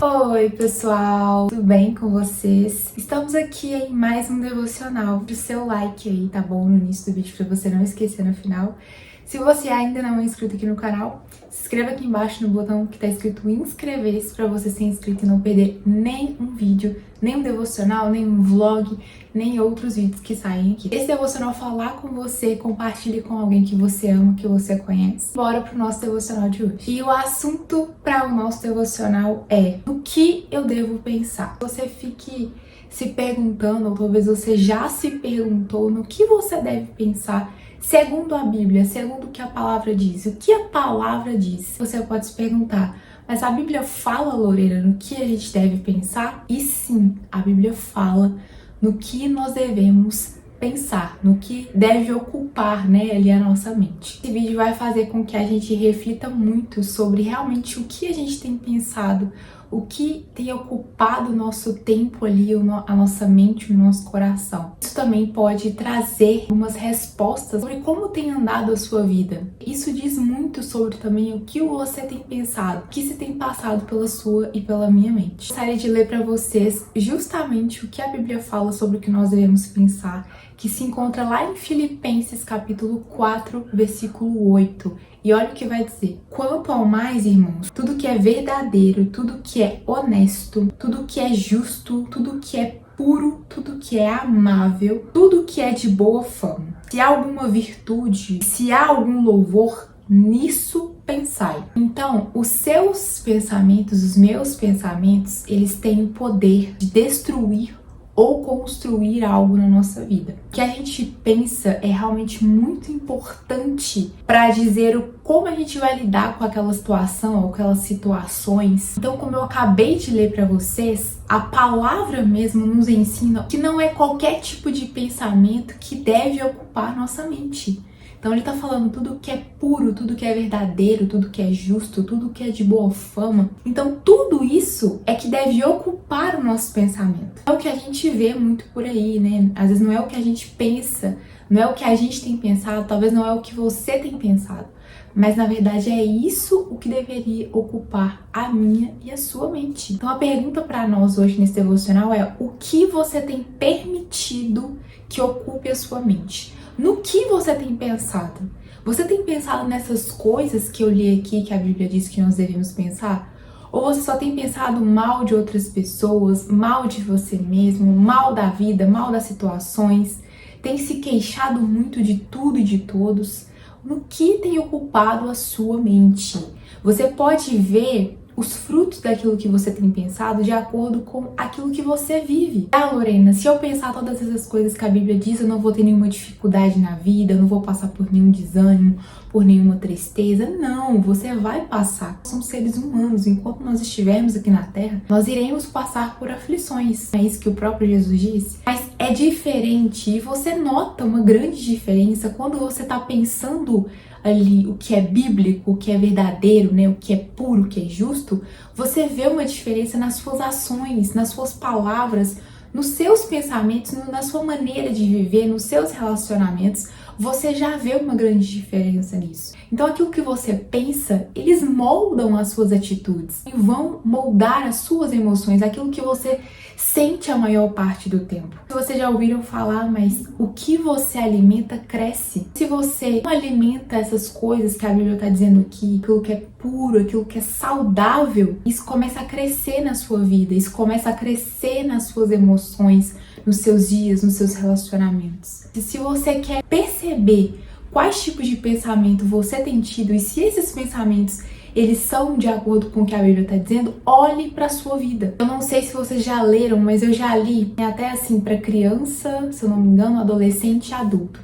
Oi pessoal, tudo bem com vocês? Estamos aqui em mais um devocional. Deixa o seu like aí, tá bom? No início do vídeo pra você não esquecer no final. Se você ainda não é inscrito aqui no canal, se inscreva aqui embaixo no botão que tá escrito inscrever-se pra você ser inscrito e não perder nenhum vídeo, nem um devocional, nem um vlog, nem outros vídeos que saem aqui. Esse devocional falar com você, compartilhe com alguém que você ama, que você conhece. Bora pro nosso devocional de hoje. E o assunto para o nosso devocional é: no que eu devo pensar? Você fique se perguntando, ou talvez você já se perguntou, no que você deve pensar segundo a Bíblia, segundo o que a palavra diz. O que a palavra diz? Você pode se perguntar: mas a Bíblia fala, Lorena, no que a gente deve pensar? E sim, a Bíblia fala no que nós devemos pensar, no que deve ocupar, ali a nossa mente. Esse vídeo vai fazer com que a gente reflita muito sobre realmente o que a gente tem pensado, o que tem ocupado o nosso tempo ali, a nossa mente, o nosso coração. Isso também pode trazer umas respostas sobre como tem andado a sua vida. Isso diz muito sobre também o que você tem pensado, o que se tem passado pela sua e pela minha mente. Gostaria de ler para vocês justamente o que a Bíblia fala sobre o que nós devemos pensar, que se encontra lá em Filipenses capítulo 4, versículo 8. E olha o que vai dizer: quanto ao mais, irmãos, tudo que é verdadeiro, tudo que é honesto, tudo que é justo, tudo que é puro, tudo que é amável, tudo que é de boa fama. Se há alguma virtude, se há algum louvor, nisso pensai. Então, os seus pensamentos, os meus pensamentos, eles têm o poder de destruir ou construir algo na nossa vida. O que a gente pensa é realmente muito importante para dizer como a gente vai lidar com aquela situação ou aquelas situações. Então, como eu acabei de ler para vocês, a palavra mesmo nos ensina que não é qualquer tipo de pensamento que deve ocupar nossa mente. Então ele tá falando tudo que é puro, tudo que é verdadeiro, tudo que é justo, tudo que é de boa fama. Então tudo isso é que deve ocupar o nosso pensamento. É o que a gente vê muito por aí, né? Às vezes não é o que a gente pensa, não é o que a gente tem pensado, talvez não é o que você tem pensado. Mas na verdade é isso o que deveria ocupar a minha e a sua mente. Então a pergunta para nós hoje nesse devocional é: o que você tem permitido que ocupe a sua mente? No que você tem pensado? Você tem pensado nessas coisas que eu li aqui, que a Bíblia diz que nós devemos pensar? Ou você só tem pensado mal de outras pessoas, mal de você mesmo, mal da vida, mal das situações? Tem se queixado muito de tudo e de todos? No que tem ocupado a sua mente? Você pode ver os frutos daquilo que você tem pensado de acordo com aquilo que você vive. Ah, Lorena, se eu pensar todas essas coisas que a Bíblia diz, eu não vou ter nenhuma dificuldade na vida, eu não vou passar por nenhum desânimo, por nenhuma tristeza. Não, você vai passar. Somos seres humanos, enquanto nós estivermos aqui na Terra, nós iremos passar por aflições. É isso que o próprio Jesus disse. Mas é diferente e você nota uma grande diferença quando você está pensando ali o que é bíblico, o que é verdadeiro, o que é puro, o que é justo. Você vê uma diferença nas suas ações, nas suas palavras, nos seus pensamentos, na sua maneira de viver, nos seus relacionamentos. Você já vê uma grande diferença nisso. Então aquilo que você pensa, eles moldam as suas atitudes e vão moldar as suas emoções, aquilo que você sente a maior parte do tempo. Se vocês já ouviram falar, mas o que você alimenta cresce. Se você não alimenta essas coisas que a Bíblia está dizendo aqui, aquilo que é puro, aquilo que é saudável, isso começa a crescer na sua vida, isso começa a crescer nas suas emoções, nos seus dias, nos seus relacionamentos. E se você quer perceber quais tipos de pensamento você tem tido e se esses pensamentos eles são de acordo com o que a Bíblia está dizendo, olhe para a sua vida. Eu não sei se vocês já leram, mas eu já li, até assim, para criança, se eu não me engano, adolescente e adulto,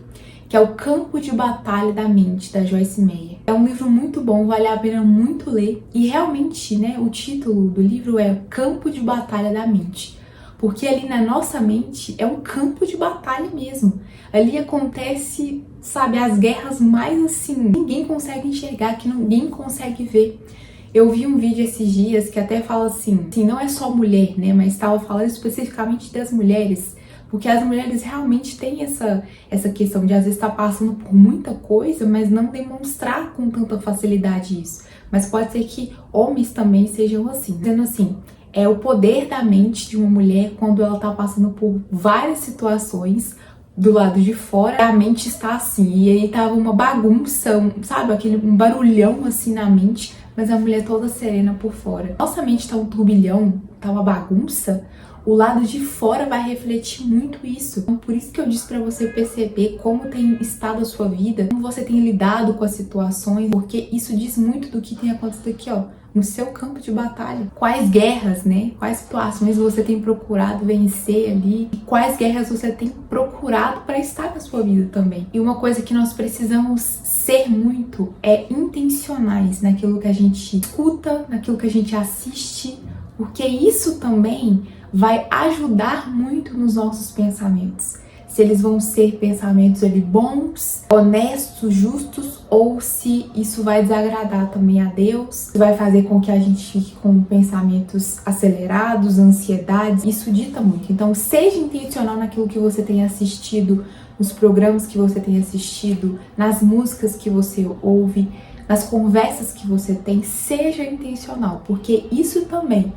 que é o Campo de Batalha da Mente, da Joyce Meyer. É um livro muito bom, vale a pena muito ler. E realmente, o título do livro é Campo de Batalha da Mente. Porque ali na nossa mente é um campo de batalha mesmo. Ali acontece, sabe, as guerras mais assim, ninguém consegue enxergar, que ninguém consegue ver. Eu vi um vídeo esses dias que até fala assim, não é só mulher, mas estava falando especificamente das mulheres. Porque as mulheres realmente têm essa questão de às vezes estar passando por muita coisa, mas não demonstrar com tanta facilidade isso. Mas pode ser que homens também sejam assim. Dizendo assim, é o poder da mente de uma mulher quando ela tá passando por várias situações do lado de fora. A mente está assim, e aí tava uma bagunça, sabe, um barulhão assim na mente, mas a mulher toda serena por fora. Nossa mente tá um turbilhão, tá uma bagunça, o lado de fora vai refletir muito isso. Então, por isso que eu disse pra você perceber como tem estado a sua vida, como você tem lidado com as situações, porque isso diz muito do que tem acontecido aqui, ó, no seu campo de batalha. Quais guerras, né? Quais situações você tem procurado vencer ali, e quais guerras você tem procurado para estar na sua vida também. E uma coisa que nós precisamos ser muito é intencionais naquilo que a gente escuta, naquilo que a gente assiste, porque isso também vai ajudar muito nos nossos pensamentos. Se eles vão ser pensamentos ali bons, honestos, justos, ou se isso vai desagradar também a Deus, vai fazer com que a gente fique com pensamentos acelerados, ansiedades. Isso dita muito. Então, seja intencional naquilo que você tem assistido, nos programas que você tem assistido, nas músicas que você ouve, nas conversas que você tem. Seja intencional, porque isso também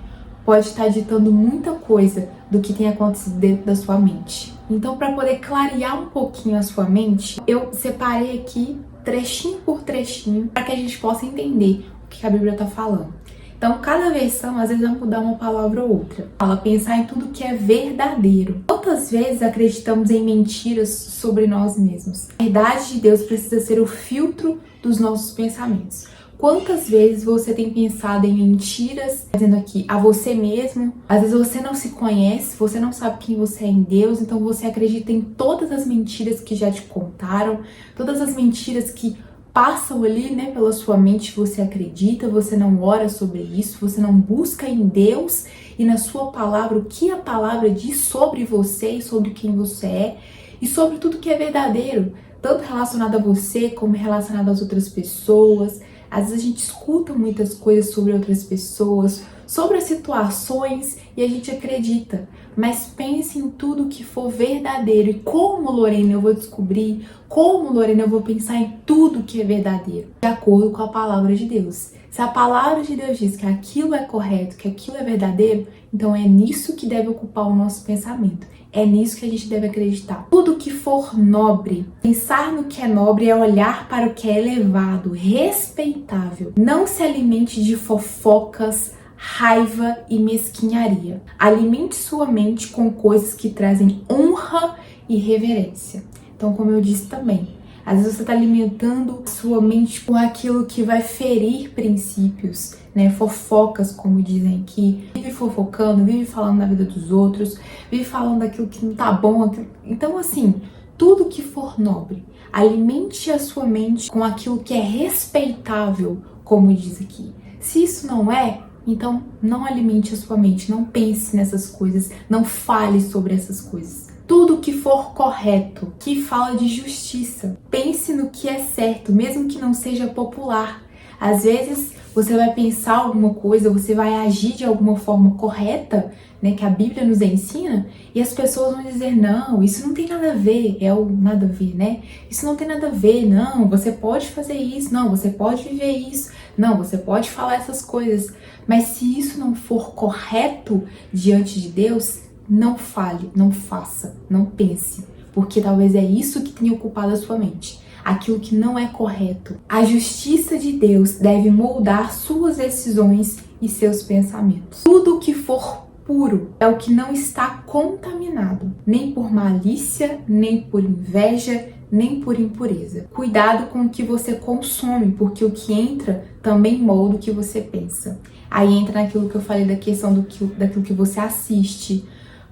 pode estar ditando muita coisa do que tem acontecido dentro da sua mente. Então, para poder clarear um pouquinho a sua mente, eu separei aqui trechinho por trechinho para que a gente possa entender o que a Bíblia está falando. Então, cada versão, às vezes, vai mudar uma palavra ou outra. Fala pensar em tudo que é verdadeiro. Quantas vezes acreditamos em mentiras sobre nós mesmos? A verdade de Deus precisa ser o filtro dos nossos pensamentos. Quantas vezes você tem pensado em mentiras, dizendo aqui, a você mesmo? Às vezes você não se conhece, você não sabe quem você é em Deus, então você acredita em todas as mentiras que já te contaram, todas as mentiras que passam ali, né, pela sua mente, você acredita, você não ora sobre isso, você não busca em Deus e na sua palavra o que a palavra diz sobre você e sobre quem você é e sobre tudo que é verdadeiro, tanto relacionado a você como relacionado às outras pessoas. Às vezes a gente escuta muitas coisas sobre outras pessoas, sobre as situações e a gente acredita. Mas pense em tudo que for verdadeiro. E como, Lorena, eu vou descobrir? Como, Lorena, eu vou pensar em tudo que é verdadeiro? De acordo com a palavra de Deus. Se a palavra de Deus diz que aquilo é correto, que aquilo é verdadeiro, então é nisso que deve ocupar o nosso pensamento. É nisso que a gente deve acreditar. Tudo que for nobre, pensar no que é nobre é olhar para o que é elevado, respeitável. Não se alimente de fofocas, raiva e mesquinharia. Alimente sua mente com coisas que trazem honra e reverência. Então, como eu disse também, às vezes você está alimentando sua mente com aquilo que vai ferir princípios, né? Fofocas, como dizem aqui. Vive fofocando, vive falando da vida dos outros, vive falando daquilo que não tá bom. Então, assim, tudo que for nobre, alimente a sua mente com aquilo que é respeitável, como diz aqui. Se isso não é, então não alimente a sua mente, não pense nessas coisas, não fale sobre essas coisas. Tudo que for correto, que fala de justiça. Pense no que é certo, mesmo que não seja popular. Às vezes você vai pensar alguma coisa, você vai agir de alguma forma correta, né, que a Bíblia nos ensina, e as pessoas vão dizer, não, isso não tem nada a ver, é o nada a ver, né? Isso não tem nada a ver, não, você pode fazer isso, não, você pode viver isso, não, você pode falar essas coisas. Mas se isso não for correto diante de Deus, não fale, não faça, não pense, porque talvez é isso que tenha ocupado a sua mente, aquilo que não é correto. A justiça de Deus deve moldar suas decisões e seus pensamentos. Tudo que for puro é o que não está contaminado, nem por malícia, nem por inveja, nem por impureza. Cuidado com o que você consome, porque o que entra também molda o que você pensa. Aí entra naquilo que eu falei da questão daquilo que você assiste,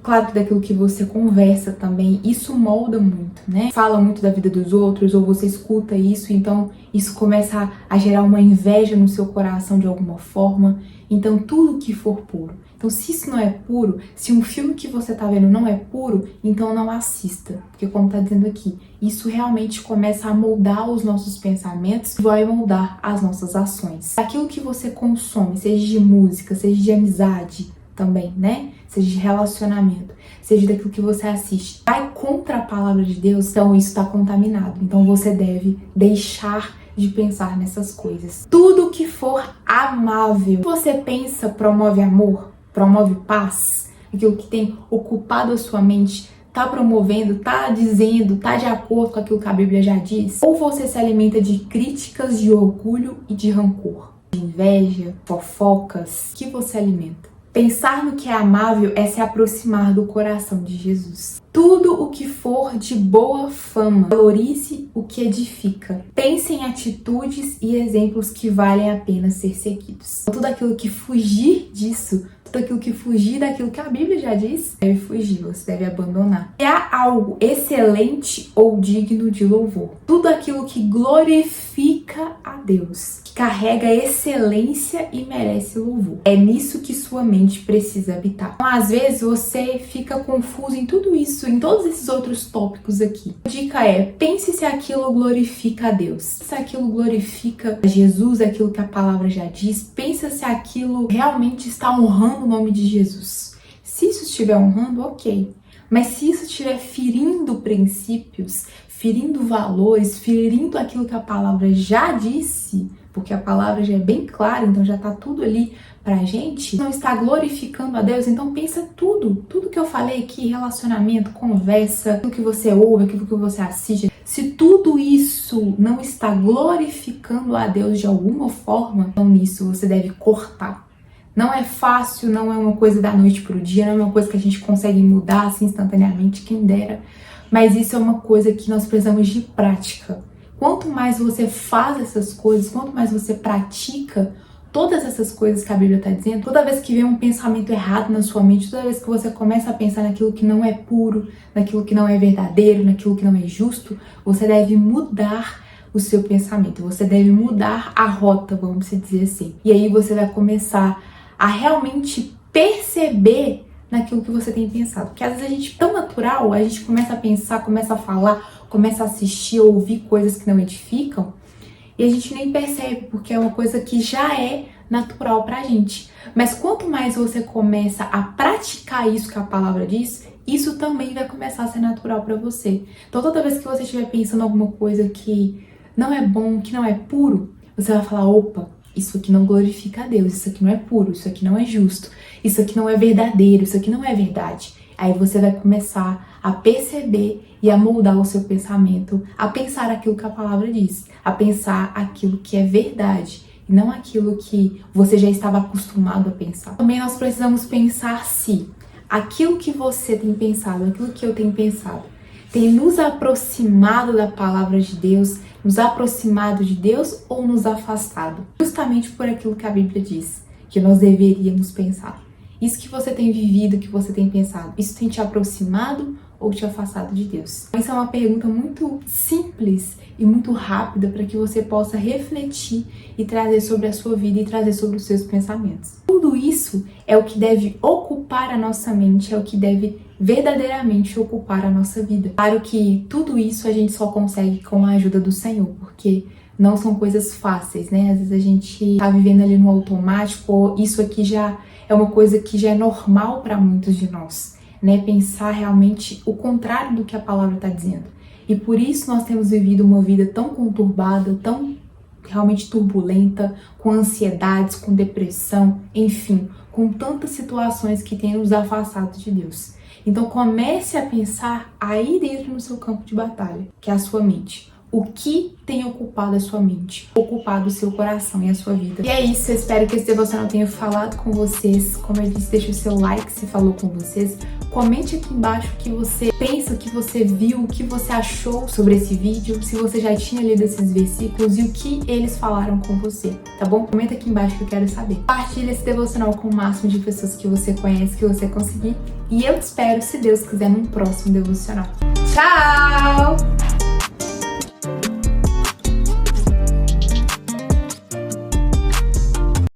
claro que daquilo que você conversa também, isso molda muito, né? Fala muito da vida dos outros, ou você escuta isso, então isso começa a gerar uma inveja no seu coração de alguma forma. Então, tudo que for puro. Então, se isso não é puro, se um filme que você tá vendo não é puro, então não assista. Porque, como tá dizendo aqui, isso realmente começa a moldar os nossos pensamentos e vai moldar as nossas ações. Aquilo que você consome, seja de música, seja de amizade também, né? Seja de relacionamento, seja daquilo que você assiste, vai contra a palavra de Deus, então isso tá contaminado. Então, você deve deixar de pensar nessas coisas. Tudo que for amável, você pensa, promove amor? promove paz, aquilo que tem ocupado a sua mente, tá promovendo, tá dizendo, tá de acordo com aquilo que a Bíblia já diz? Ou você se alimenta de críticas, de orgulho e de rancor, de inveja, fofocas? O que você alimenta? Pensar no que é amável é se aproximar do coração de Jesus. Tudo o que for de boa fama, valorize o que edifica. Pense em atitudes e exemplos que valem a pena ser seguidos. Tudo aquilo que fugir disso, tudo aquilo que fugir daquilo que a Bíblia já diz, deve fugir, você deve abandonar. Se há algo excelente ou digno de louvor, tudo aquilo que glorifica a Deus, que carrega excelência e merece louvor. É nisso que sua mente precisa habitar. Então, às vezes você fica confuso em tudo isso, em todos esses outros tópicos aqui. A dica é, pense se aquilo glorifica a Deus, se aquilo glorifica a Jesus, aquilo que a palavra já diz. Pensa se aquilo realmente está honrando o nome de Jesus. Se isso estiver honrando, ok. Mas se isso estiver ferindo princípios, ferindo valores, ferindo aquilo que a palavra já disse, porque a palavra já é bem clara, então já tá tudo ali pra gente, não está glorificando a Deus, então pensa tudo que eu falei aqui, relacionamento, conversa, aquilo que você ouve, aquilo que você assiste, se tudo isso não está glorificando a Deus de alguma forma, então nisso você deve cortar. Não é fácil, não é uma coisa da noite pro dia, não é uma coisa que a gente consegue mudar assim instantaneamente, quem dera, mas isso é uma coisa que nós precisamos de prática. Quanto mais você faz essas coisas, quanto mais você pratica todas essas coisas que a Bíblia está dizendo, toda vez que vem um pensamento errado na sua mente, toda vez que você começa a pensar naquilo que não é puro, naquilo que não é verdadeiro, naquilo que não é justo, você deve mudar o seu pensamento, você deve mudar a rota, vamos dizer assim. E aí você vai começar a realmente perceber naquilo que você tem pensado. Porque às vezes a gente, tão natural, a gente começa a pensar, começa a falar, começa a assistir, ouvir coisas que não edificam, e a gente nem percebe, porque é uma coisa que já é natural pra gente. Mas quanto mais você começa a praticar isso que a palavra diz, isso também vai começar a ser natural pra você. Então toda vez que você estiver pensando alguma coisa que não é bom, que não é puro, você vai falar, opa, isso aqui não glorifica a Deus, isso aqui não é puro, isso aqui não é justo, isso aqui não é verdadeiro, isso aqui não é verdade. Aí você vai começar a perceber e a moldar o seu pensamento, a pensar aquilo que a palavra diz, a pensar aquilo que é verdade e não aquilo que você já estava acostumado a pensar. Também nós precisamos pensar se aquilo que você tem pensado, aquilo que eu tenho pensado, tem nos aproximado da palavra de Deus, nos aproximado de Deus ou nos afastado? Justamente por aquilo que a Bíblia diz, que nós deveríamos pensar. Isso que você tem vivido, que você tem pensado, isso tem te aproximado ou te afastado de Deus? Essa é uma pergunta muito simples e muito rápida para que você possa refletir e trazer sobre a sua vida e trazer sobre os seus pensamentos. Tudo isso é o que deve ocupar a nossa mente, é o que deve verdadeiramente ocupar a nossa vida. Claro que tudo isso a gente só consegue com a ajuda do Senhor, porque não são coisas fáceis, né? Às vezes a gente tá vivendo ali no automático, ou isso aqui já é uma coisa que já é normal para muitos de nós, né? Pensar realmente o contrário do que a palavra está dizendo. E por isso nós temos vivido uma vida tão conturbada, tão realmente turbulenta, com ansiedades, com depressão, enfim, com tantas situações que têm nos afastado de Deus. Então comece a pensar aí dentro no seu campo de batalha, que é a sua mente. O que tem ocupado a sua mente, ocupado o seu coração e a sua vida. E é isso, eu espero que esse devocional tenha falado com vocês. Como eu disse, deixa o seu like se falou com vocês. Comente aqui embaixo o que você pensa, o que você viu, o que você achou sobre esse vídeo, se você já tinha lido esses versículos e o que eles falaram com você, tá bom? Comenta aqui embaixo que eu quero saber. Compartilha esse devocional com o máximo de pessoas que você conhece, que você conseguir. E eu te espero, se Deus quiser, num próximo devocional. Tchau!